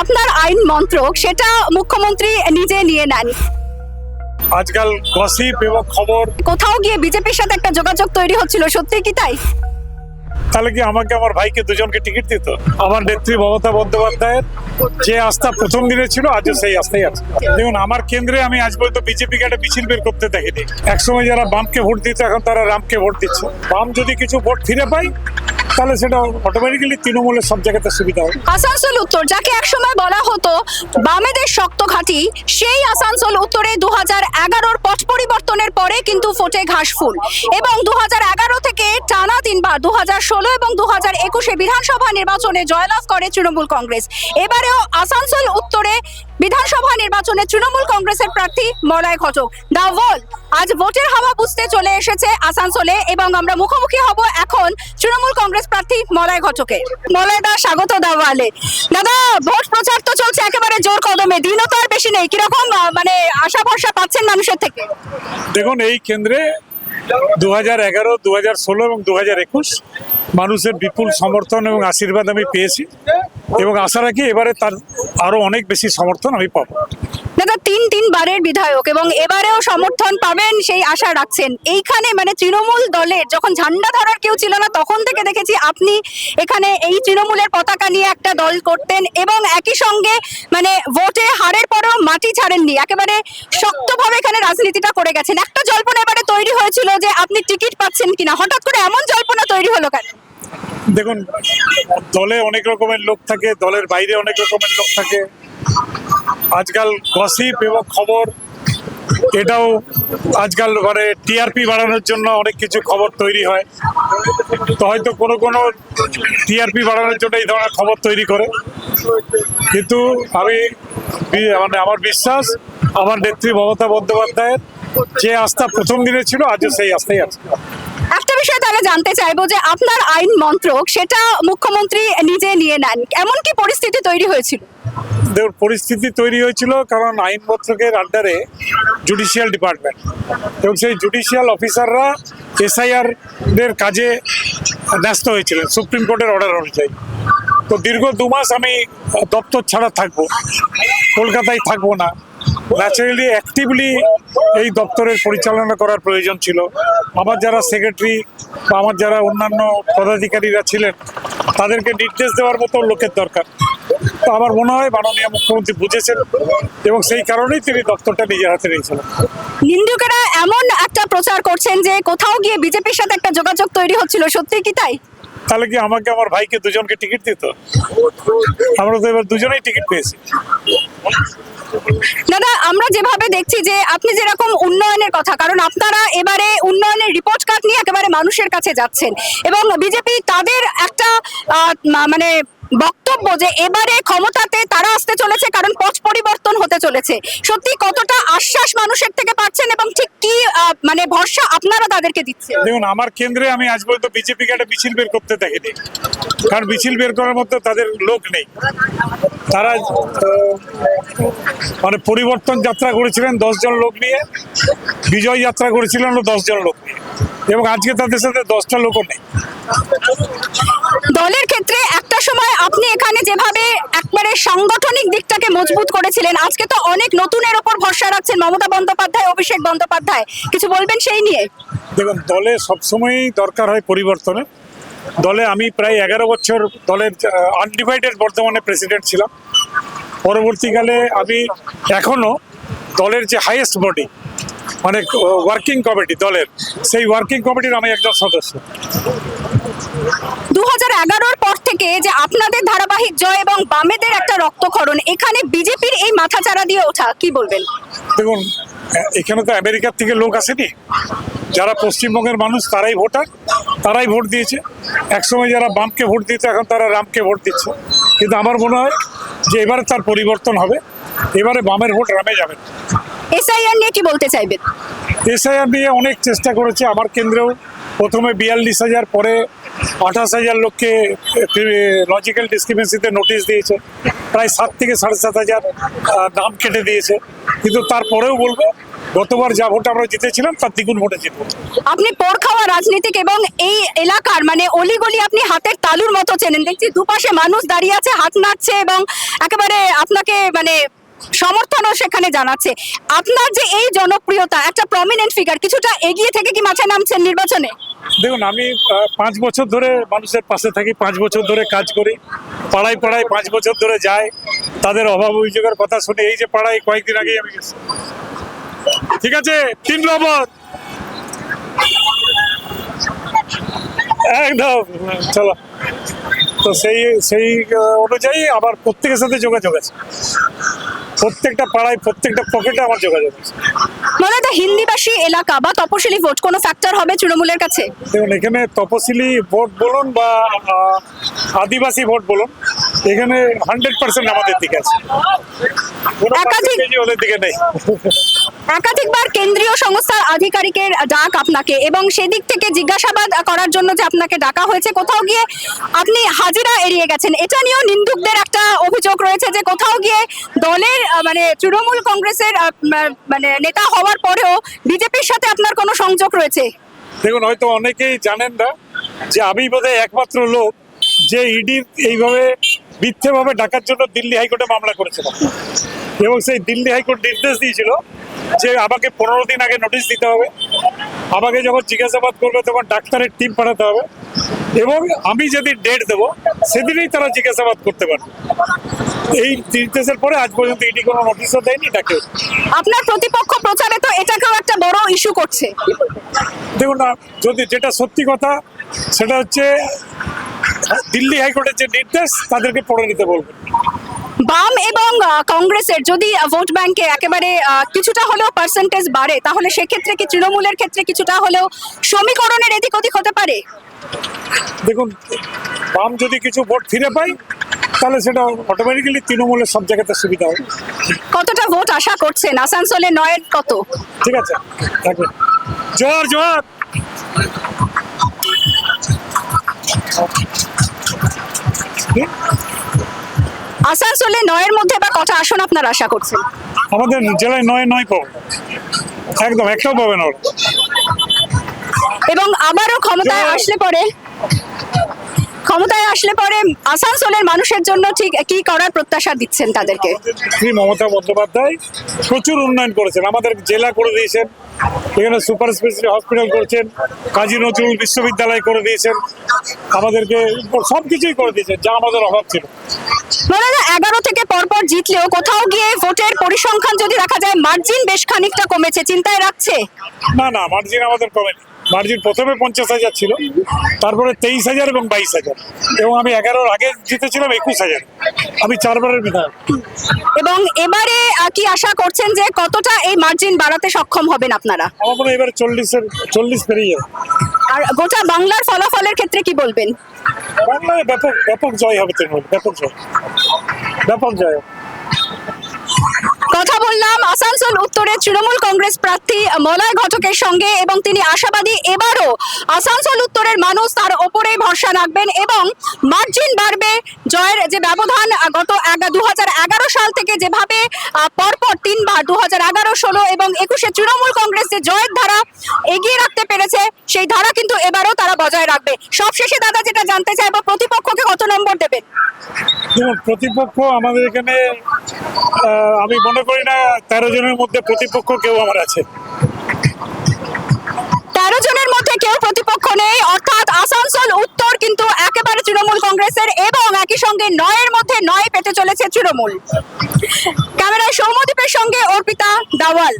আপনার আইন মন্ত্রক সেটা মুখ্যমন্ত্রী নিজে নিয়ে নেন। আজকাল গসিপ এবং খবর, কোথাও গিয়ে বিজেপির সাথে একটা যোগাযোগ তৈরি হচ্ছিল, সত্যি কি তাই? তাহলে কি আমাকে আমার ভাইকে দুজনকে টিকিট দিত? আমার নেত্রী মমতা বন্দ্যোপাধ্যায়ের যে আস্থা প্রথম দিনে ছিল, আজও সেই আস্থাই আছে। দেখুন, আমার কেন্দ্রে আমি আজ পর্যন্ত বিজেপিকে একটা মিছিল বের করতে দেখিনি। একসময় যারা বামকে ভোট দিত, এখন তারা রামকে ভোট দিচ্ছে। বাম যদি কিছু ভোট ফিরে পায়, তাহলে সেটা অটোমেটিক্যালি তৃণমূলের সব জায়গাতে সুবিধা হবে। আসানসোল উত্তর, যাকে একসময় বলা হতো বামেদের শক্ত ঘাঁটি, সেই আসানসোল উত্তরে 2011-র পট পরিবর্তনের পরে কিন্তু ফোটে ঘাস ফুল। এবং 2011 থেকে টানা 3 বার 2016 এবং 2021-এ বিধানসভা নির্বাচনে জয়লাভ করে তৃণমূল কংগ্রেস। এবারেও আসানসোল উত্তরে বিধানসভা নির্বাচনে তৃণমূল কংগ্রেসের প্রার্থী মলয় ঘটক। দা ওয়াল আজ ভোটের হাওয়া বুঝতে চলে এসেছে আসানসোলে এবং আমরা মুখোমুখি হব এখন তৃণমূল কংগ্রেস প্রার্থী মলয় ঘটকে। মলয় দা, স্বাগত দা ওয়ালে। দাদা, ভোট প্রচার তো চলছে একেবারে জোর কদমে, দিনও তো আর বেশি নেই, কিরকম মানে আশা ভরসা পাচ্ছেন মানুষের থেকে? দেখুন, এই কেন্দ্রে 2011, 2016 এবং 2021 মানুষের বিপুল সমর্থন এবং আশীর্বাদ আমি পেয়েছি এবং আশা রাখি এবারে তার আরো অনেক বেশি সমর্থন আমি পাবো। দাদা, 3 বারের বিধায়ক এবং এবারেও সমর্থন পাবেন সেই আশা রাখছেন। এইখানে মানে তৃণমূল দলের যখন ঝান্ডা ধরার কেউ ছিল না, তখন থেকে দেখেছি আপনি এখানে এই তৃণমূলের পতাকা নিয়ে একটা দল করতেন এবং একই সঙ্গে মানে ভোটে হারের পরেও মাটি ছাড়েননি, একেবারে শক্তভাবে এখানে রাজনীতিটা করে গেছেন। একটা জল্পনা এবারে তৈরি হয়েছিল যে আপনি টিকিট পাচ্ছেন কিনা, হঠাৎ করে এমন জল্পনা তৈরি হলো কেন? দেখুন, দলে অনেক রকমের লোক থাকে, দলের বাইরে অনেক রকমের লোক থাকে। আজকাল গসিপ এবং খবর, এটাও আজকাল মানে টিআরপি বাড়ানোর জন্য অনেক কিছু খবর তৈরি হয়। তো হয়তো কোনো টিআরপি বাড়ানোর জন্য এই ধরনের খবর তৈরি করে, কিন্তু আমি মানে আমার বিশ্বাস, আমার নেত্রী মমতা বন্দ্যোপাধ্যায়ের যে আস্থা প্রথম দিনে ছিল, আজও সেই আস্থাই আছে। একটা বিষয় তাহলে জানতে চাইবো যে আপনার আইন মন্ত্রক সেটা মুখ্যমন্ত্রী নিজে নিয়ে নেন, এমন কি পরিস্থিতি তৈরি হয়েছিল? দেখুন, পরিস্থিতি তৈরি হয়েছিল কারণ আইন মন্ত্রকের আন্ডারে জুডিশিয়াল ডিপার্টমেন্ট এবং সেই জুডিশিয়াল অফিসাররা এসআইআর এর কাজে ব্যস্ত হয়েছিলেন সুপ্রিম কোর্টের অর্ডার অনুযায়ী। তো দীর্ঘ 2 মাস আমি দপ্তর ছাড়া থাকবো, কলকাতায় থাকবো না। ন্যাচারালি অ্যাক্টিভলি এই দপ্তরের পরিচালনা করার প্রয়োজন ছিল। আমার যারা সেক্রেটারি বা আমার যারা অন্যান্য পদাধিকারীরা ছিলেন, তাদেরকে নির্দেশ দেওয়ার মতো লোকের দরকার। তো আমার মনে হয় মাননীয় মুখ্যমন্ত্রী বুঝেছেন এবং সেই কারণেই তিনি দপ্তরটা নিজের হাতে নিয়েছিলেন। নিন্দুকেরা এমন একটা প্রচার করছেন যে কোথাও গিয়ে বিজেপির সাথে একটা যোগাযোগ তৈরি হচ্ছিল, সত্যি কি তাই? তাহলে কি আমাকে আমার ভাইকে দুজনকে টিকিট দিত? আমরা তো এবার দুজনেই টিকিট পেয়েছি। দাদা, আমরা যেভাবে দেখছি যে আপনি যেরকম উন্নয়নের কথা, কারণ আপনারা এবারে উন্নয়নের রিপোর্ট কার্ড নিয়ে একেবারে মানুষের কাছে যাচ্ছেন এবং বিজেপি তাদের একটা মানে বক্তব্য যে এবারে ক্ষমতাতে তারা আসতে চলেছে কারণ পথ পরিবর্তন হতে চলেছে। সত্যি কতটা আশ্বাস মানুষের থেকে পাচ্ছেন এবং ঠিক কি মানে ভরসা আপনারা তাদেরকে দিচ্ছেন? দেখুন, আমার কেন্দ্রে আমি আজ পর্যন্ত বিজেপিকে একটা মিছিল বের করতে দেখিনি, কারণ মিছিল বের করার মতো তাদের লোক নেই। তারা মানে পরিবর্তন যাত্রা করেছিলেন 10 জন লোক নিয়ে, বিজয় যাত্রা করেছিলেন 10 জন লোক নিয়ে, এবং আজকে তাদের সাথে 10টা লোকও নেই। দলের ক্ষেত্রে একটা সময় আপনি এখানে যেভাবে একবারে সাংগঠনিক দিকটাকে মজবুত করেছিলেন, আজকে তো অনেক নতুনের ওপর ভরসা রাখছেন, মমতা বন্দ্যোপাধ্যায়, অভিষেক বন্দ্যোপাধ্যায়, কিছু বলবেন সেই নিয়ে? দেখুন, দলে সবসময়ই দরকার হয় পরিবর্তনের। দলে আমি প্রায় 11 বছর দলের আনডিভাইডেড বর্তমানে প্রেসিডেন্ট ছিলাম। পরবর্তীকালে আমি এখনো দলের যে হাইয়েস্ট বডি মানে ওয়ার্কিং কমিটি দলের, সেই ওয়ার্কিং কমিটির আমি একজন সদস্য। 2011-র পর থেকে যে আপনাদের ধারাবাহিক জয় এবং বামেদের একটা রক্তক্ষরণ, এখানে বিজেপির এই মাথাচাড়া দিয়ে ওঠা, কি বলবেন? দেখুন, এখানে তো আমেরিকার থেকে লোক আসেনি। যারা পশ্চিমবঙ্গের মানুষ তারাই ভোটার, তারাই ভোট দিয়েছে। একসময় যারা বামকে ভোট দিত, এখন তারা রামকে ভোট দিচ্ছে। কিন্তু আমার মনে হয় যে এবারে তার পরিবর্তন হবে, এবারে বামের ভোট রামে যাবে। এসআইআর নিয়ে কি বলতে চাইবেন? এসআইআর নিয়ে অনেক চেষ্টা করেছে আমার কেন্দ্রেও। প্রথমে 42,000, পরে 28,000 লোককে লজিক্যাল ডিসক্রিপেন্সিতে নোটিশ দিয়েছে। প্রায় 7 থেকে 7,500 নাম কেটে দিয়েছে। কিন্তু তারপরেও বলবো, গতবার যা ভোট আমরা জিতেছিলাম তার দ্বিগুণ ভোটে জিতবো। আপনি পর খাওয়া রাজনীতিক এবং এই এলাকার মানে অলিগলি আপনি হাতের তালুর মতো চেনেন। দেখছি দুপাশে মানুষ দাঁড়িয়ে আছে, হাত নাড়ছে এবং একেবারে আপনাকে মানে সমর্থনও সেখানে জানাচ্ছে। আপনার যে এই জনপ্রিয়তা, একটা প্রমিনেন্ট ফিগার, কিছুটা এগিয়ে থেকে কি মাঠে নামছেন নির্বাচনে? দেখুন, আমি 5 বছর ধরে মানুষের পাশে থাকি, 5 বছর ধরে কাজ করি, পাড়ায় পাড়ায় 5 বছর ধরে যাই, তাদের অভাব অভিযোগের কথা শুনে। এই যে পাড়ায় কয়েকদিন আগেই আমি গেছি। ঠিক আছে, 3 নম্বর একদম, চলো। তো সেই সেই অনুযায়ী আবার প্রত্যেকের সাথে যোগাযোগ আছে, প্রত্যেকটা পাড়ায় প্রত্যেকটা পকেটে আমার যোগাযোগ আছে। মানে এটা হিন্দিভাষী এলাকা বা তপশিলি ভোট কোনো ফ্যাক্টর হবে তৃণমূলের কাছে? দেখুন, এখানে তপশিলি ভোট বলুন বা আদিবাসী ভোট বলুন, এখানে 100% আমাদের দিকে আছে, কোনো একাধিক- percentage ওদের দিকে নেই। একাধিকবার কেন্দ্রীয় সংস্থার আধিকারিকের ডাক আপনাকে, এবং সেদিক থেকে জিজ্ঞাসাবাদ করার জন্য যে আপনাকে ডাকা হয়েছে, কোথাও গিয়ে আপনি হাজিরা এড়িয়ে গেছেন। এটা নিয়েও নিন্দুকদের একটা অভিযোগ রয়েছে যে কোথাও গিয়ে দলের মানে তৃণমূল কংগ্রেসের মানে নেতা হওয়ার পরেও বিজেপির সাথে আপনার কোনো সংযোগ রয়েছে। দেখুন, হয়তো অনেকেই জানেন না যে আমি বোধহয় একমাত্র লোক যে ইডি এইভাবে মিথ্যেভাবে ডাকার জন্য দিল্লি হাইকোর্টে মামলা করেছিলাম, এবং সেই দিল্লি হাইকোর্ট নির্দেশ দিয়েছিল যে আমাকে 15 দিন আগে নোটিশ দিতে হবে, আমাকে যখন জিজ্ঞাসাবাদ করবে তখন ডাক্তারের টিম পাঠাতে হবে, এবং আমি যদি ডেট দেবো সেদিনই তারা জিজ্ঞাসাবাদ করতে পারবে। এই নির্দেশের পরে আজ পর্যন্ত ইডি কোনো নোটিশও দেয়নি, ডাকে। আপনার প্রতিপক্ষ প্রচারে তো এটাকেও একটা বড় ইস্যু করছে। দেখুন না, যদি যেটা সত্যি কথা সেটা হচ্ছে দিল্লি হাইকোর্টের যে নির্দেশ তাদেরকে পড়ে নিতে বলবেন। বাম এবং কংগ্রেসের যদি ভোট ব্যাংকে একেবারে কিছুটা হলেও পার্সেন্টেজ বাড়ে, তাহলে সেক্ষেত্রে কি তৃণমূলের ক্ষেত্রে কিছুটা হলেও সমীকরণের এদিক ওদিক হতে পারে? দেখুন, বাম যদি কিছু ভোট ফিরে পাই তাহলে সেটা অটোমেটিক্যালি তৃণমূলের সব জায়গাতে সুবিধা হবে। কতটা ভোট আশা করছেন? আসানসোলে 9-এর কত? ঠিক আছে, থাকবে। জোয়ার জোয়ার। আসানসোলে 9-এর মধ্যে বা কটা আসন আপনার আশা করছেন? আমাদের জেলায় 9 পাবে, একদম একটাও পাবে না ওরা। এবং আবারও ক্ষমতায় জয়। আসলে পরে আসানসোলের মানুষের জন্য ঠিক কি করার প্রত্যাশা দিচ্ছেন তাদেরকে? শ্রী মমতা বন্দ্যোপাধ্যায় প্রচুর উন্নয়ন করেছেন, আমাদের জেলা করে দিয়েছেন, এখানে সুপার স্পেশালিটি হসপিটাল করেছেন, কাজী নজরুল বিশ্ববিদ্যালয় করে দিয়েছেন, আমাদেরকে সব কিছুই করে দিয়েছেন যা আমাদের অভাব ছিল। মানে 11 থেকে পরপর জিতলেও কোথাও গিয়ে ভোটের পরিসংখ্যান যদি দেখা যায় মার্জিন বেশ খানিকটা কমেছে, চিন্তায় রাখছে? না না, মার্জিন আমাদের কমেনি। মার্জিন প্রথমে 50,000 ছিল, তারপরে 23,000 এবং 22,000, এবং আমি 11-র আগে জিতেছিলাম 21,000। আমি 4বারের বিধায়ক। এবং এবারে কি আশা করছেন যে কতটা এই মার্জিন বাড়াতে সক্ষম হবেন আপনারা? আমার মনে হয় এবারে 40 পেরিয়ে যাবে। আর গোটা বাংলার ফলাফলের ক্ষেত্রে কি বলবেন? বাংলায় ব্যাপক ব্যাপক জয় হবে তৃণমূল, ব্যাপক জয়, ব্যাপক জয় হবে। কথা বললাম আসানসোল উত্তরের তৃণমূল কংগ্রেস প্রার্থী মলয় ঘটকের সঙ্গে, এবং তিনি আশাবাদী এবারও আসানসোল উত্তরের মানুষ তার ওপরেই ভরসা রাখবেন এবং মার্জিন বাড়বে। জয়ের যে ব্যবধান গত 2011 সাল থেকে যেভাবে পরপর 3বার 2011, 16 এবং 21-এ তৃণমূল কংগ্রেস যে জয়ের ধারা এগিয়ে রাখতে পেরেছে, সেই ধারা কিন্তু এবারও তারা বজায় রাখবে। সবশেষে দাদা যেটা জানতে চাইবো, প্রতিপক্ষকে কত নম্বর দেবেন? দেখুন, প্রতিপক্ষ আমাদের এখানে আমি মনে করি না 13 জনের মধ্যে প্রতিপক্ষ কেউ আমার আছে। 13 জনের মধ্যে কেউ প্রতিপক্ষ নেই, অর্থাৎ আসানসোল উত্তর কিন্তু একেবারে তৃণমূল কংগ্রেসের, এবং একই সঙ্গে 9-এর মধ্যে 9 পেতে চলেছে তৃণমূল। ক্যামেরায় সৌম্যদীপের সঙ্গে অর্পিতা দাওয়াল।